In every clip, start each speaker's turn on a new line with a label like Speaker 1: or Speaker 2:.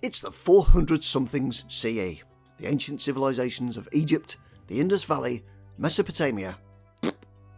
Speaker 1: It's the 400-somethings CE, the ancient civilizations of Egypt, the Indus Valley, Mesopotamia,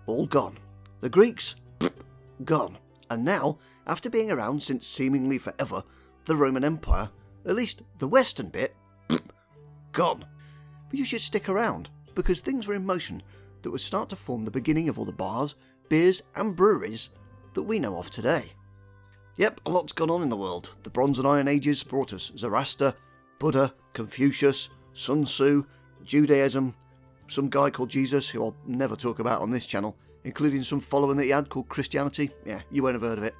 Speaker 1: all gone. The Greeks, gone. And now, after being around since seemingly forever, the Roman Empire, at least the western bit, gone. But you should stick around, because things were in motion that would start to form the beginning of all the bars, beers and breweries that we know of today. Yep, a lot's gone on in the world. The Bronze and Iron Ages brought us Zoroaster, Buddha, Confucius, Sun Tzu, Judaism, some guy called Jesus, who I'll never talk about on this channel, including some following that he had called Christianity. Yeah, you won't have heard of it.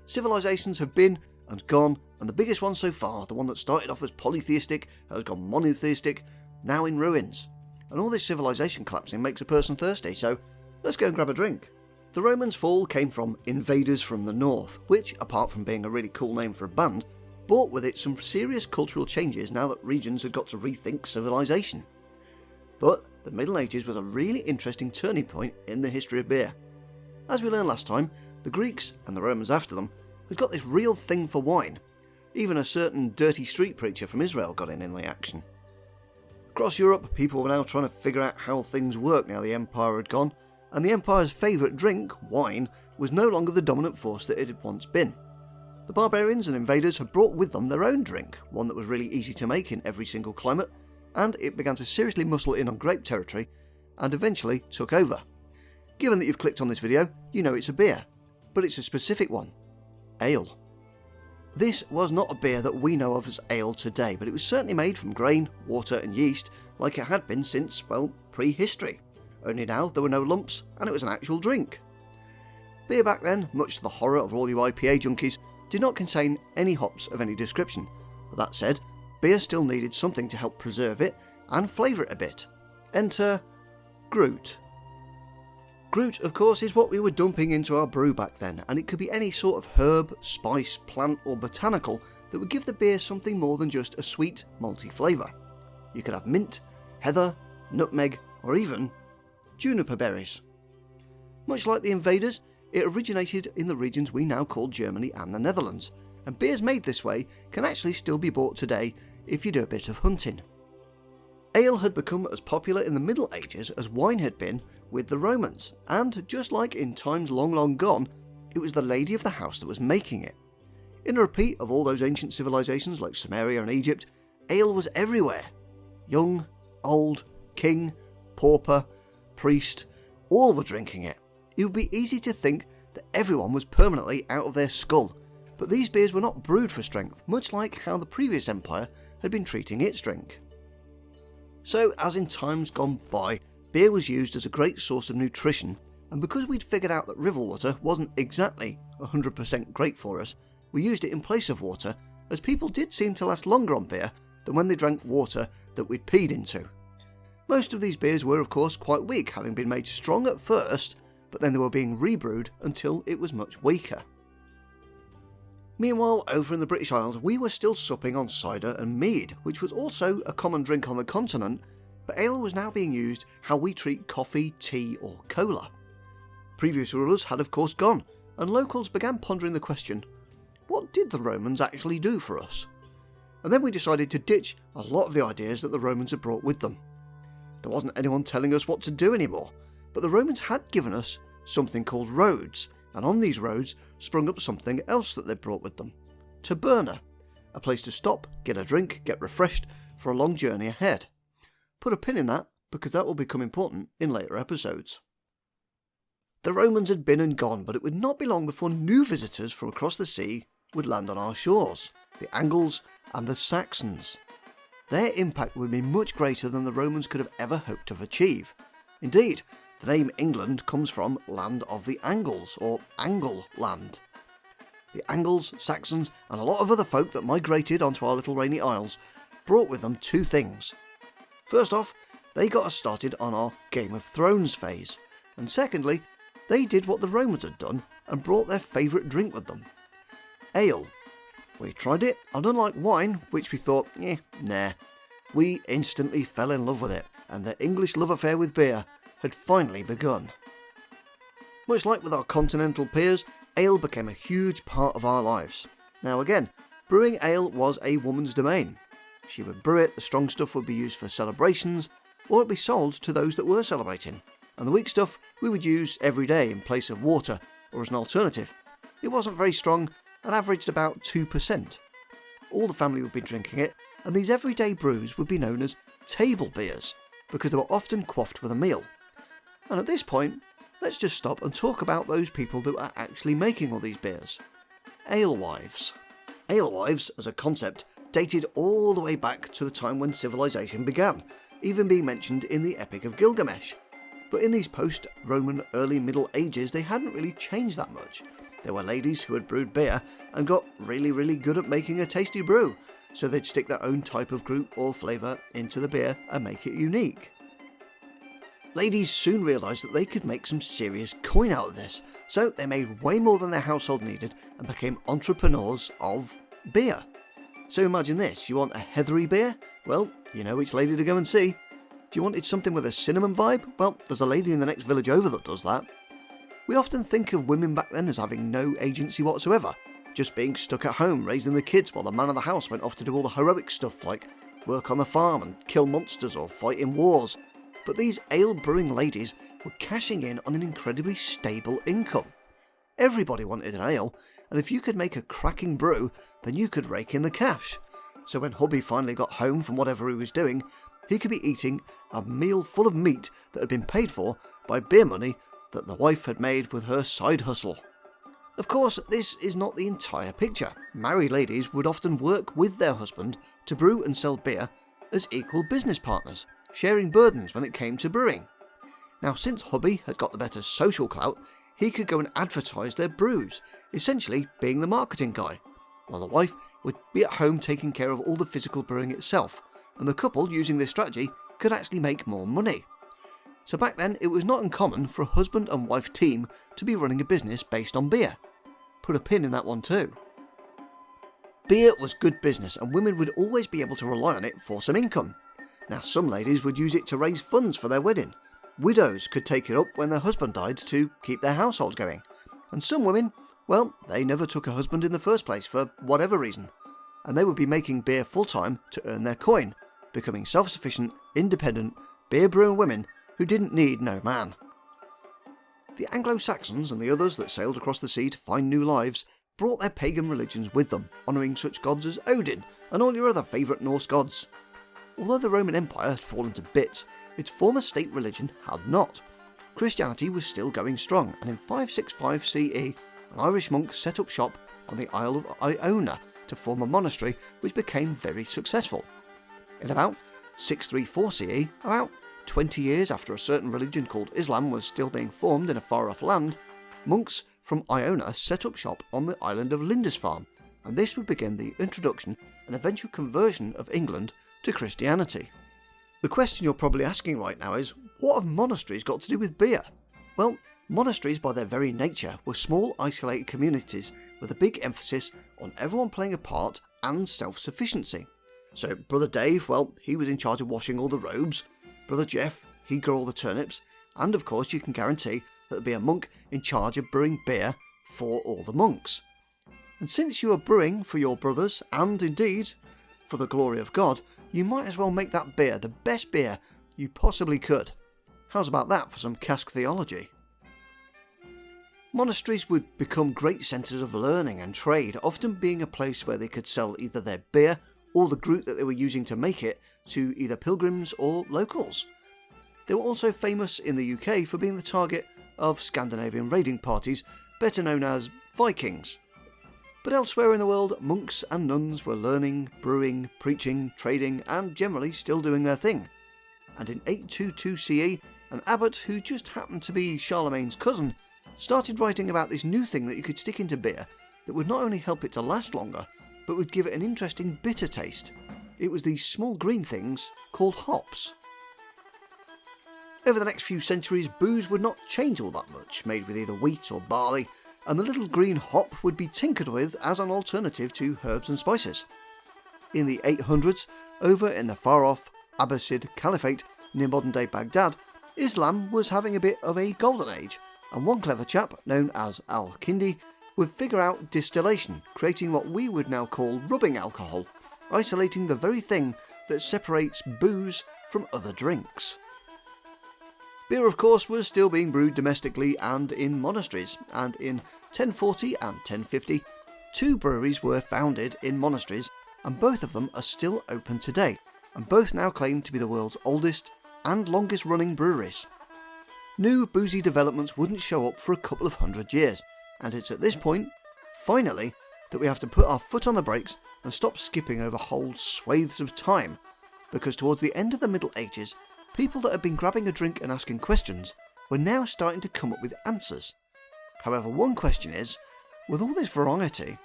Speaker 1: Civilizations have been and gone, and the biggest one so far, the one that started off as polytheistic, has gone monotheistic, now in ruins. And all this civilization collapsing makes a person thirsty, so let's go and grab a drink. The Romans' fall came from invaders from the north, which, apart from being a really cool name for a band, brought with it some serious cultural changes now that regions had got to rethink civilization. But the Middle Ages was a really interesting turning point in the history of beer. As we learned last time, the Greeks, and the Romans after them, had got this real thing for wine. Even a certain dirty street preacher from Israel got in the action. Across Europe, people were now trying to figure out how things worked now the Empire had gone, and the Empire's favourite drink, wine, was no longer the dominant force that it had once been. The barbarians and invaders had brought with them their own drink, one that was really easy to make in every single climate, and it began to seriously muscle in on grape territory, and eventually took over. Given that you've clicked on this video, you know it's a beer, but it's a specific one. Ale. This was not a beer that we know of as ale today, but it was certainly made from grain, water and yeast, like it had been since, well, prehistory. Only now there were no lumps, and it was an actual drink. Beer back then, much to the horror of all you IPA junkies, did not contain any hops of any description, but that said, beer still needed something to help preserve it and flavour it a bit. Enter Groot. Groot, of course, is what we were dumping into our brew back then, and it could be any sort of herb, spice, plant or botanical that would give the beer something more than just a sweet, malty flavour. You could have mint, heather, nutmeg or even juniper berries. Much like the invaders, it originated in the regions we now call Germany and the Netherlands, and beers made this way can actually still be bought today if you do a bit of hunting. Ale had become as popular in the Middle Ages as wine had been with the Romans, and just like in times long long gone, it was the lady of the house that was making it. In a repeat of all those ancient civilizations like Sumeria and Egypt, ale was everywhere. Young, old, king, pauper, priest, all were drinking it. It would be easy to think that everyone was permanently out of their skull, but these beers were not brewed for strength, much like how the previous empire had been treating its drink. So, as in times gone by, beer was used as a great source of nutrition, and because we'd figured out that river water wasn't exactly 100% great for us, we used it in place of water, as people did seem to last longer on beer than when they drank water that we'd peed into. Most of these beers were of course quite weak, having been made strong at first, but then they were being rebrewed until it was much weaker. Meanwhile, over in the British Isles, we were still supping on cider and mead, which was also a common drink on the continent, but ale was now being used how we treat coffee, tea or cola. Previous rulers had of course gone, and locals began pondering the question, what did the Romans actually do for us? And then we decided to ditch a lot of the ideas that the Romans had brought with them. There wasn't anyone telling us what to do anymore, but the Romans had given us something called roads, and on these roads sprung up something else that they'd brought with them. Taberna, a place to stop, get a drink, get refreshed for a long journey ahead. Put a pin in that, because that will become important in later episodes. The Romans had been and gone, but it would not be long before new visitors from across the sea would land on our shores, the Angles and the Saxons. Their impact would be much greater than the Romans could have ever hoped to achieve. Indeed, the name England comes from Land of the Angles, or Angle Land. The Angles, Saxons, and a lot of other folk that migrated onto our little rainy isles brought with them two things. First off, they got us started on our Game of Thrones phase, and secondly, they did what the Romans had done and brought their favourite drink with them. Ale. We tried it, and unlike wine, which we thought, nah, we instantly fell in love with it, and the English love affair with beer had finally begun. Much like with our continental peers, ale became a huge part of our lives. Now again, brewing ale was a woman's domain. She would brew it, the strong stuff would be used for celebrations, or it'd be sold to those that were celebrating, and the weak stuff we would use every day in place of water or as an alternative. It wasn't very strong and averaged about 2%. All the family would be drinking it, and these everyday brews would be known as table beers because they were often quaffed with a meal. And at this point, let's just stop and talk about those people that are actually making all these beers. Alewives. Alewives, as a concept, dated all the way back to the time when civilization began, even being mentioned in the Epic of Gilgamesh. But in these post-Roman early Middle Ages, they hadn't really changed that much. There were ladies who had brewed beer and got really good at making a tasty brew, so they'd stick their own type of group or flavour into the beer and make it unique. Ladies soon realised that they could make some serious coin out of this, so they made way more than their household needed and became entrepreneurs of beer. So imagine this, you want a heathery beer? Well, you know which lady to go and see. If you wanted something with a cinnamon vibe? Well, there's a lady in the next village over that does that. We often think of women back then as having no agency whatsoever, just being stuck at home raising the kids while the man of the house went off to do all the heroic stuff like work on the farm and kill monsters or fight in wars. But these ale brewing ladies were cashing in on an incredibly stable income. Everybody wanted an ale, and if you could make a cracking brew, then you could rake in the cash. So when hubby finally got home from whatever he was doing, he could be eating a meal full of meat that had been paid for by beer money that the wife had made with her side hustle. Of course, this is not the entire picture. Married ladies would often work with their husband to brew and sell beer as equal business partners, sharing burdens when it came to brewing. Now, since hubby had got the better social clout, he could go and advertise their brews, essentially being the marketing guy, while the wife would be at home taking care of all the physical brewing itself, and the couple, using this strategy, could actually make more money. So back then, it was not uncommon for a husband and wife team to be running a business based on beer. Put a pin in that one too. Beer was good business, and women would always be able to rely on it for some income. Now, some ladies would use it to raise funds for their wedding. Widows could take it up when their husband died to keep their household going. And some women, well, they never took a husband in the first place for whatever reason. And they would be making beer full-time to earn their coin, becoming self-sufficient, independent, beer-brewing women who didn't need no man. The Anglo-Saxons and the others that sailed across the sea to find new lives brought their pagan religions with them, honouring such gods as Odin and all your other favourite Norse gods. Although the Roman Empire had fallen to bits, its former state religion had not. Christianity was still going strong, and in 565 CE, an Irish monk set up shop on the Isle of Iona to form a monastery which became very successful. In about 634 CE, about 20 years after a certain religion called Islam was still being formed in a far-off land, monks from Iona set up shop on the island of Lindisfarne, and this would begin the introduction and eventual conversion of England to Christianity. The question you're probably asking right now is, what have monasteries got to do with beer? Well, monasteries by their very nature were small isolated communities with a big emphasis on everyone playing a part and self-sufficiency. So Brother Dave, well, he was in charge of washing all the robes, Brother Jeff, he'd grow all the turnips, and of course you can guarantee that there'd be a monk in charge of brewing beer for all the monks. And since you are brewing for your brothers, and indeed for the glory of God, you might as well make that beer the best beer you possibly could. How's about that for some Cask theology? Monasteries would become great centres of learning and trade, often being a place where they could sell either their beer or the Groot that they were using to make it to either pilgrims or locals. They were also famous in the UK for being the target of Scandinavian raiding parties, better known as Vikings. But elsewhere in the world, monks and nuns were learning, brewing, preaching, trading, and generally still doing their thing. And in 822 CE, an abbot who just happened to be Charlemagne's cousin started writing about this new thing that you could stick into beer that would not only help it to last longer, but would give it an interesting bitter taste. It was these small green things called hops. Over the next few centuries, booze would not change all that much, made with either wheat or barley, and the little green hop would be tinkered with as an alternative to herbs and spices. In the 800s, over in the far-off Abbasid Caliphate near modern-day Baghdad, Islam was having a bit of a golden age, and one clever chap, known as Al-Kindi, would figure out distillation, creating what we would now call rubbing alcohol, isolating the very thing that separates booze from other drinks. Beer, of course, was still being brewed domestically and in monasteries, and in 1040 and 1050, 2 breweries were founded in monasteries, and both of them are still open today, and both now claim to be the world's oldest and longest running breweries. New boozy developments wouldn't show up for a couple of 100 years, and it's at this point, finally, that we have to put our foot on the brakes and stop skipping over whole swathes of time, because towards the end of the Middle Ages, people that had been grabbing a drink and asking questions were now starting to come up with answers. However, one question is, with all this variety,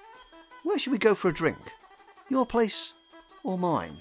Speaker 1: where should we go for a drink? Your place or mine?